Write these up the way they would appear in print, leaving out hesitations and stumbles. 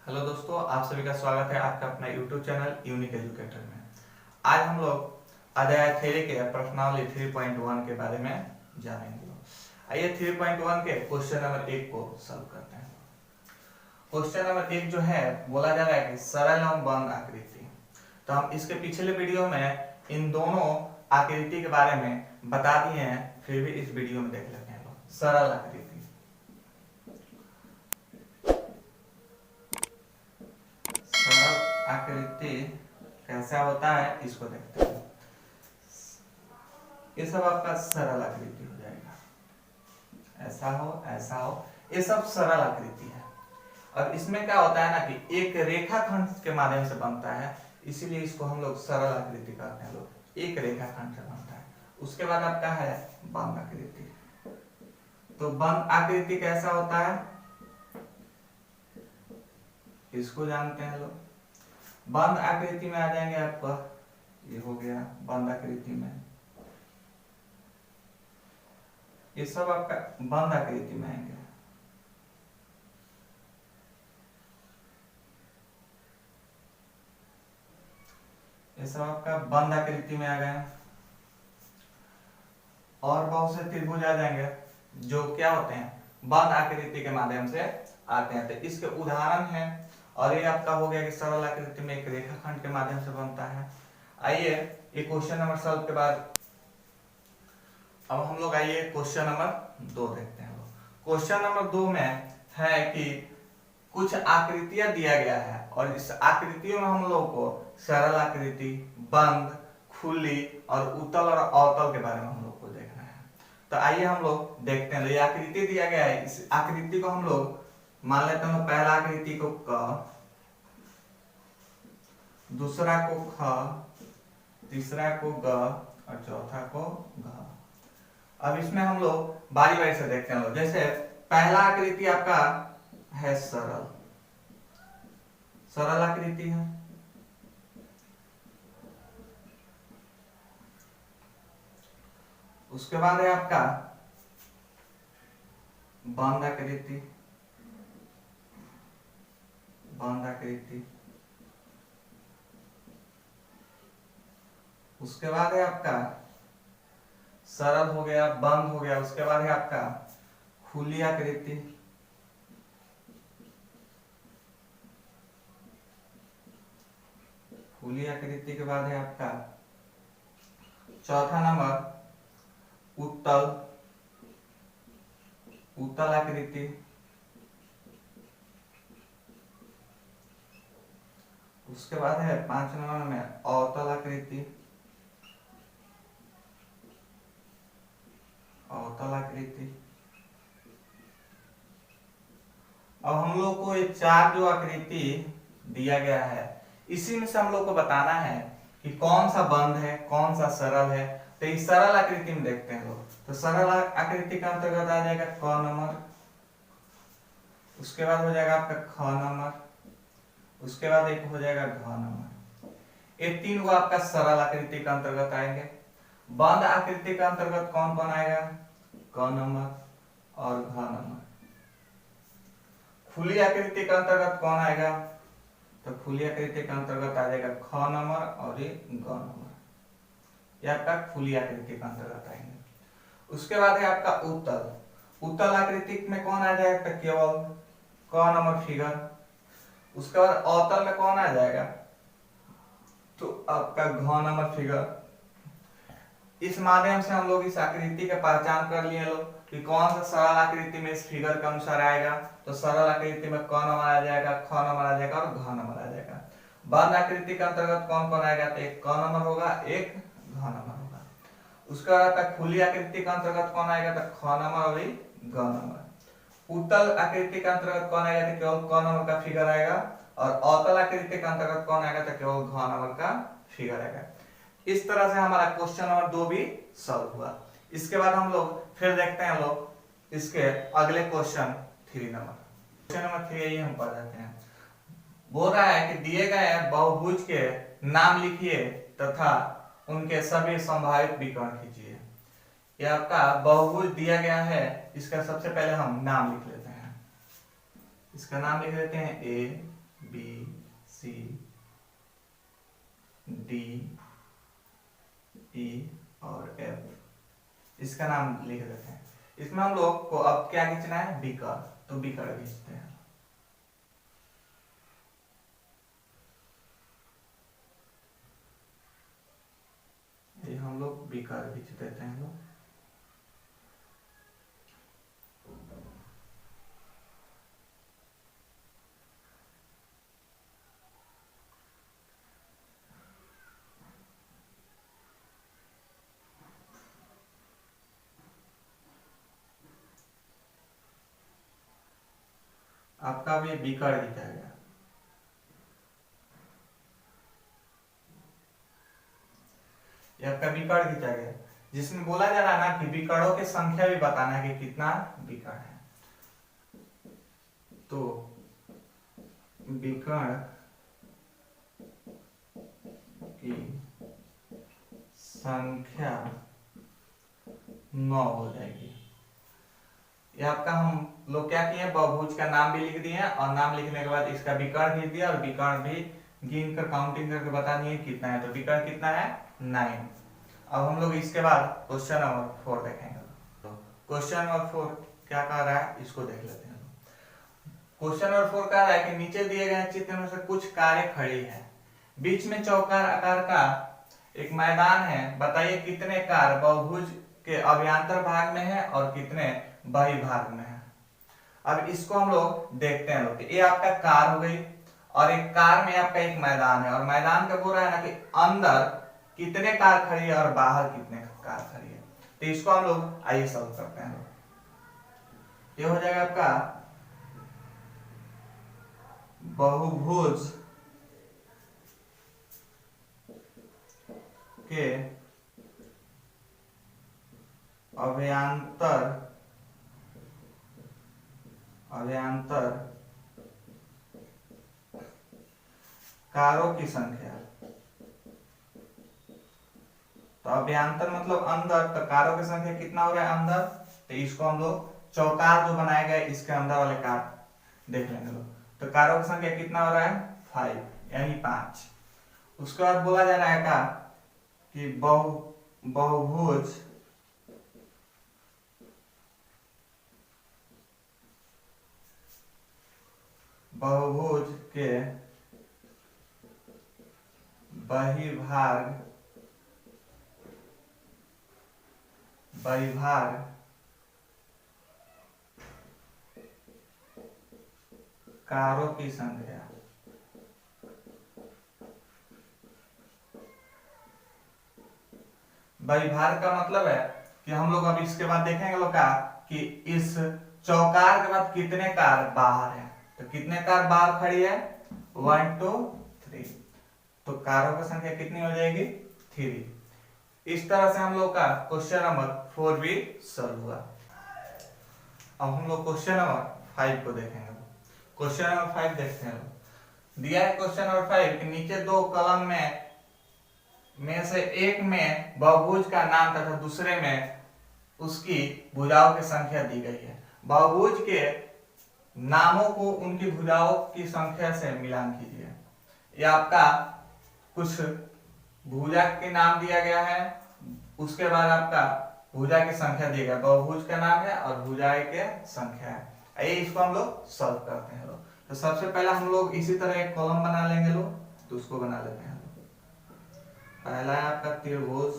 Hello दोस्तों, आप सभी का स्वागत है आपका अपना YouTube चैनल यूनिक एजुकेटर में। आज हम लोग अध्याय 3 के प्रश्नावली 3.1 के बारे में जानेंगे। आइए 3.1 के क्वेश्चन नंबर 1 को सॉल्व करते हैं। क्वेश्चन नंबर 1 जो है बोला जा रहा है कि सरल एवं बंद आकृति। तो हम इसके पिछले वीडियो में इन दोनों आकृति के बारे में बता दिए हैं, फिर भी इस वीडियो में देख लेते हैं लोग। सरल आकृति, आकृति कैसा होता है इसको देखते हैं। ये सब आपका सरल आकृति हो जाएगा, ऐसा हो, ये सब सरल आकृति है। और इसमें क्या होता है ना कि एक रेखाखंड के माध्यम से बनता है, इसीलिए इसको हम लोग सरल आकृति कहते हैं लोग। एक रेखाखंड से बनता है। उसके बाद आपका है बंद आकृति। तो बंद आकृति कैसा होता है इसको जानते हैं लोग। बंद आकृति में आ जाएंगे आपका, ये हो गया बंद आकृति में, ये सब आपका बंद आकृति में आएंगे। ये सब आपका बंद आकृति में आ गए। और बहुत से त्रिभुज आ जाएंगे जो क्या होते हैं, बंद आकृति के माध्यम से आते हैं। तो इसके उदाहरण हैं। और ये आपका हो गया कि सरल आकृति में एक रेखाखंड के माध्यम से बनता है। आइए ये क्वेश्चन नंबर सॉल्व के बाद अब हम लोग आइए क्वेश्चन नंबर 2 देखते हैं। क्वेश्चन नंबर 2 में है कि कुछ आकृतियां दिया गया है और इस आकृतियों में हम लोग को सरल आकृति, बंद, खुली और उत्तल और अवतल के बारे में हम लोग को देखना है। तो आइए हम लोग देखते हैं। ये आकृति दिया गया है, इस आकृति को हम लोग मान लेते हैं। पहला आकृति को क, दूसरा को ख, तीसरा को ग और चौथा को घ। अब इसमें हम लोग बारी बारी से देखते हैं। जैसे पहला आकृति आपका है सरल, सरल आकृति है। उसके बाद है आपका बंद आकृति, बंद आकृति। उसके बाद है आपका सरल हो गया, बंद हो गया। उसके बाद है आपका खुली आकृति, खुली आकृति के बाद है आपका चौथा नंबर उत्तल, उत्तल आकृति। उसके बाद है 5 नंबर में अवतल आकृति, अवतल आकृति। अब हम लोग को ये 4 जो आकृति दिया गया है, इसी में से हम लोग को बताना है कि कौन सा बंद है, कौन सा सरल है। तो इस सरल आकृति में देखते हैं लोग। तो सरल आकृति का अंतर्गत आ जाएगा क नंबर, उसके बाद हो जाएगा आपका ख नंबर, उसके बाद एक हो जाएगा घ नंबर। ये 3 वो आपका सरल आकृति का अंतर्गत आएंगे। बंद आकृति का अंतर्गत कौन कौन आएगा, क नंबर और घ नंबर। खुली आकृति का अंतर्गत कौन आएगा, तो खुली आकृति का अंतर्गत आ जाएगा ख नंबर और ये ग नंबर। ये आपका खुली आकृति का अंतर्गत आएंगे। उसके बाद है आपका उत्तल, उत्तल आकृति में कौन आ जाएगा, तो केवल क नंबर फिगर। उसके बाद अवतल में कौन आ जाएगा, तो आपका घ नंबर फिगर। इस माध्यम से हम लोग इस आकृति का पहचान कर लिए लोग कि कौन सा सरल आकृति में इस फिगर के अनुसार आएगा। तो सरल आकृति में क नंबर आ जाएगा, ख नंबर आ जाएगा और घ नंबर आ जाएगा। बंद आकृति के अंतर्गत कौन कौन आएगा, तो एक क नंबर होगा, एक घ नंबर होगा। उसके बाद खुली आकृति के अंतर्गत कौन आएगा, तो ख नंबर और ग नंबर। उत्तल आकृति के अंतर्गत कौन आएगा, तो केवल क नंबर का फिगर आएगा। और अवतल आकृति के अंतर्गत कौन आएगा, तो केवल घ नंबर का फिगर आएगा। इस तरह से हमारा क्वेश्चन नंबर 2 भी सॉल्व हुआ। इसके बाद हम लोग फिर देखते हैं लोग इसके अगले क्वेश्चन 3 नंबर। क्वेश्चन नंबर 3 ये हम पढ़ जाते हैं। बोल रहा है कि दिए गए बहुभुज के नाम लिखिए तथा उनके सभी संभावित विकर्ण कीजिए। ये आपका बहुभुज दिया गया है, इसका सबसे पहले हम नाम लिख लेते हैं। इसका नाम लिख लेते हैं ए, बी सी डी ई और एफ, इसका नाम लिख देते हैं। इसमें हम लोग को अब क्या खींचना है, बीकर, तो बीकर खींचते हैं। ये हम लोग बीकर खींच देते हैं लोग। आपका भी बीकर खींचा गया। ये आपका बीकर खींचा गया, जिसमें बोला जा रहा है ना कि बीकरों की संख्या भी बताना है कि कितना बीकर है। तो बीकर की संख्या 9 हो जाएगी। ये आपका हम लोग क्या किए, बहुभुज का नाम भी लिख दिए और नाम लिखने के बाद इसका विकर्ण लिख दिया और विकर्ण भी गिन कर काउंटिंग करके बता दिए कितना है। तो विकर्ण कितना है, 9। अब हम लोग इसके बाद क्वेश्चन नंबर 4 देखेंगे। क्वेश्चन नंबर 4 क्या कह रहा है, इसको देख लेते हैं। क्वेश्चन नंबर 4 कह रहा है कि नीचे दिए गए चित्र में से कुछ कारें खड़ी है, बीच में चौकार आकार का एक मैदान है, बताइए कितने कार बहुभुज के अभ्यंतर भाग में है और कितने बाह्य भाग में है। अब इसको हम लोग देखते हैं लोग। ये आपका कार हो गई और एक कार में आपका एक मैदान है और मैदान का बोल रहा है ना कि अंदर कितने कार खड़ी है और बाहर कितने कार खड़ी है। तो इसको हम लोग आइए सॉल्व करते हैं। ये हो जाएगा आपका बहुभुज के अभ्यंतर कारों की संख्या। तो अभ्यंतर मतलब अंदर, तो कारों की संख्या कितना हो रहा है अंदर, तो इसको हम लोग चौकार जो बनाया गया इसके अंदर वाले कार देख लेंगे लोग। तो कारों की संख्या कितना हो रहा है, 5 यानी 5। उसके बाद बोला जा रहा है का कि बहुभुज के बहिर्भाग कारों की संख्या। बहिर्भाग का मतलब है कि हम लोग अब इसके बाद देखेंगे लोग का कि इस चौकार के बाद कितने कार बाहर है। तो कितने कार बाहर खड़ी है, 1 2 3। तो कारों की संख्या कितनी हो जाएगी, 3। इस तरह से हम लोग का क्वेश्चन नंबर 4 भी सॉल्व हुआ। अब हम लोग क्वेश्चन नंबर 5 को देखेंगे। क्वेश्चन नंबर 5 देखते हैं। दिया है क्वेश्चन नंबर 5 कि नीचे दो कॉलम में से एक में बहुभुज का नाम तथा दूसरे में उसकी भुजाओं की संख्या दी गई है। बहुभुज के नामों को उनकी भुजाओं की संख्या से मिलान कीजिए। ये आपका कुछ भुजा के नाम दिया गया है, उसके बाद आपका भुजा की संख्या दी गई, बहुभुज का नाम है और भुजाएं की संख्या है। आइए इसको हम लोग सॉल्व करते हैं लोग। तो सबसे पहले हम लोग इसी तरह एक कॉलम बना लेंगे लोग। तो उसको बना लेते हैं लोग। पहला है आपका त्रिभुज,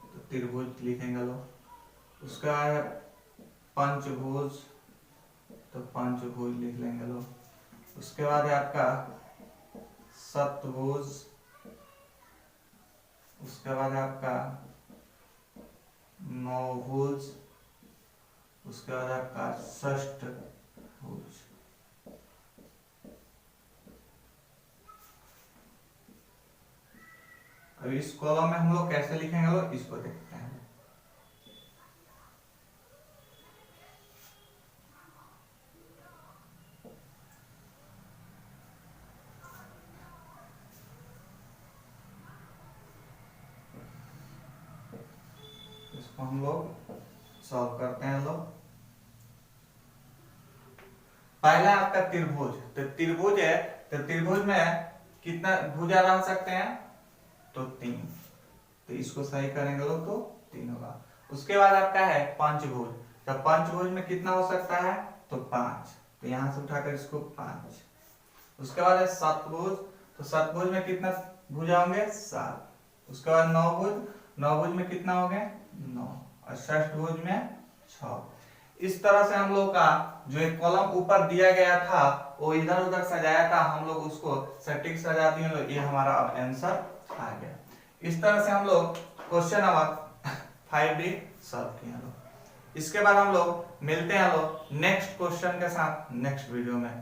तो त्रिभुज लिखेंगे लोग। उसका है पंचभुज, तो पंचभुज लिख लेंगे लोग। उसके बाद है आपका सप्तभुज, उसके बाद है आपका नौभुज, उसके बाद आपका षष्ठभुज। अब इस कॉलम में हम लोग कैसे लिखेंगे लोग, इसको देखते हैं। इसको हम लोग सॉल्व करते हैं लोग। पहला आपका त्रिभुज, तो त्रिभुज है, तो त्रिभुज में कितना भुजा रह सकते हैं, तो 3, तो इसको सही करेंगे लोग तो 3 होगा। उसके बाद आपका है पंचभुज, तो पंचभुज में कितना हो सकता है, तो 5, तो यहां से उठाकर इसको 5। उसके बाद है सतभुज, तो सतभुज में कितना भुजा होंगे, 7। उसके बाद नवभुज, नवभुज में कितना हो गए, 9, और षष्ठभुज में 6। इस तरह से हम लोग का जो एक कॉलम ऊपर दिया गया था वो इधर उधर सजाया था, हम लोग उसको सटीक सजा दिए, तो ये हमारा अब आंसर आ गया। इस तरह से हम लोग क्वेश्चन नंबर 5 भी सॉल्व किए लोग। इसके बाद हम लोग मिलते हैं लोग नेक्स्ट क्वेश्चन के साथ नेक्स्ट वीडियो में।